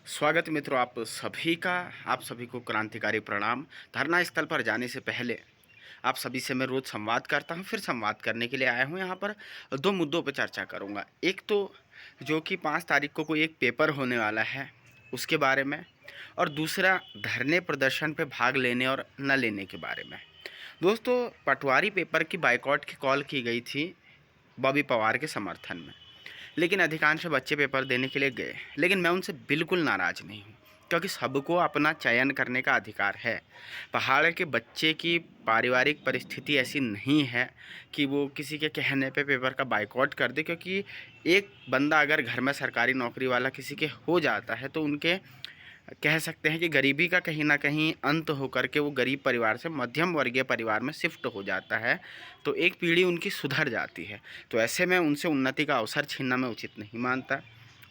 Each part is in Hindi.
स्वागत है मित्रों आप सभी का। आप सभी को क्रांतिकारी प्रणाम। धरना स्थल पर जाने से पहले आप सभी से मैं रोज़ संवाद करता हूं, फिर संवाद करने के लिए आया हूं। यहाँ पर दो मुद्दों पर चर्चा करूंगा। एक तो जो कि 5 तारीख को कोई एक पेपर होने वाला है उसके बारे में, और दूसरा धरने प्रदर्शन पे भाग लेने और न लेने के बारे में। दोस्तों, पटवारी पेपर की बाइकआउट की कॉल की गई थी बॉबी पवार के समर्थन में, लेकिन अधिकांश बच्चे पेपर देने के लिए गए। लेकिन मैं उनसे बिल्कुल नाराज़ नहीं हूँ, क्योंकि सबको अपना चयन करने का अधिकार है। पहाड़ के बच्चे की पारिवारिक परिस्थिति ऐसी नहीं है कि वो किसी के कहने पे पेपर का बाइकआउट कर दे, क्योंकि एक बंदा अगर घर में सरकारी नौकरी वाला किसी के हो जाता है तो उनके कह सकते हैं कि गरीबी का कहीं ना कहीं अंत होकर के वो गरीब परिवार से मध्यम वर्गीय परिवार में शिफ्ट हो जाता है, तो एक पीढ़ी उनकी सुधर जाती है। तो ऐसे में उनसे उन्नति का अवसर छीनना मैं उचित नहीं मानता।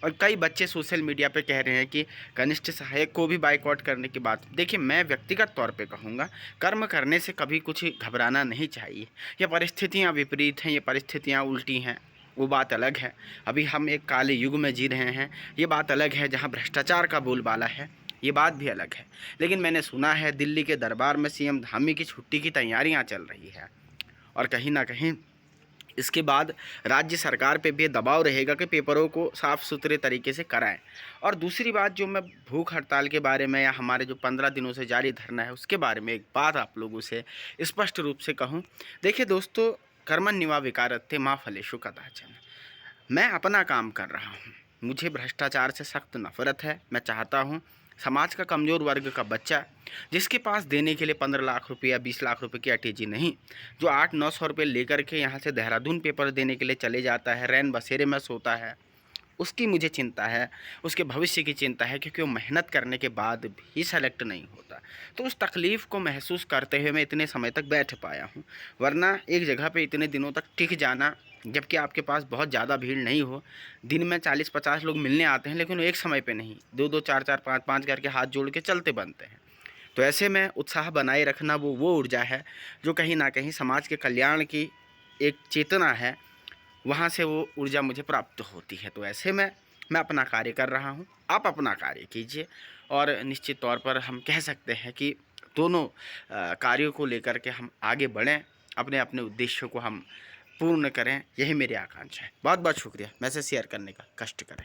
और कई बच्चे सोशल मीडिया पे कह रहे हैं कि कनिष्ठ सहायक को भी बाइकआउट करने की बात। देखिए, मैं व्यक्तिगत तौर पे कहूँगा, कर्म करने से कभी कुछ घबराना नहीं चाहिए। ये परिस्थितियाँ विपरीत हैं, ये परिस्थितियाँ उल्टी हैं, वो बात अलग है। अभी हम एक काले युग में जी रहे हैं, ये बात अलग है। जहाँ भ्रष्टाचार का बोलबाला है, ये बात भी अलग है। लेकिन मैंने सुना है दिल्ली के दरबार में सीएम धामी की छुट्टी की तैयारियां चल रही है, और कहीं ना कहीं इसके बाद राज्य सरकार पे भी दबाव रहेगा कि पेपरों को साफ़ सुथरे तरीके से कराएं। और दूसरी बात, जो मैं भूख हड़ताल के बारे में या हमारे जो 15 दिनों से जारी धरना है उसके बारे में एक बात आप लोगों से स्पष्ट रूप से कहूं। देखिए दोस्तों, कर्मण्येवा विकारते माँ फलेषु कदाचन। मैं अपना काम कर रहा हूँ, मुझे भ्रष्टाचार से सख्त नफरत है। मैं चाहता हूँ समाज का कमज़ोर वर्ग का बच्चा, जिसके पास देने के लिए 15 लाख रुपये या 20 लाख रुपये की अटैची नहीं, जो 800-900 रुपये लेकर के यहाँ से देहरादून पेपर देने के लिए चले जाता है, रैन बसेरे में सोता है, उसकी मुझे चिंता है, उसके भविष्य की चिंता है, क्योंकि वो मेहनत करने के बाद भी सेलेक्ट नहीं होता। तो उस तकलीफ़ को महसूस करते हुए मैं इतने समय तक बैठ पाया हूँ। वरना एक जगह पे इतने दिनों तक टिक जाना, जबकि आपके पास बहुत ज़्यादा भीड़ नहीं हो, दिन में 40-50 लोग मिलने आते हैं, लेकिन वो एक समय पे नहीं, 2-2 4-4 5-5 करके हाथ जोड़ के चलते बनते हैं। तो ऐसे में उत्साह बनाए रखना वो ऊर्जा है जो कहीं ना कहीं समाज के कल्याण की एक चेतना है, वहाँ से वो ऊर्जा मुझे प्राप्त होती है। तो ऐसे में मैं अपना कार्य कर रहा हूँ, आप अपना कार्य कीजिए, और निश्चित तौर पर हम कह सकते हैं कि दोनों कार्यों को लेकर के हम आगे बढ़ें, अपने अपने उद्देश्यों को हम पूर्ण करें। यही मेरी आकांक्षा है। बहुत बहुत शुक्रिया मैसेज शेयर करने का, कष्ट करें।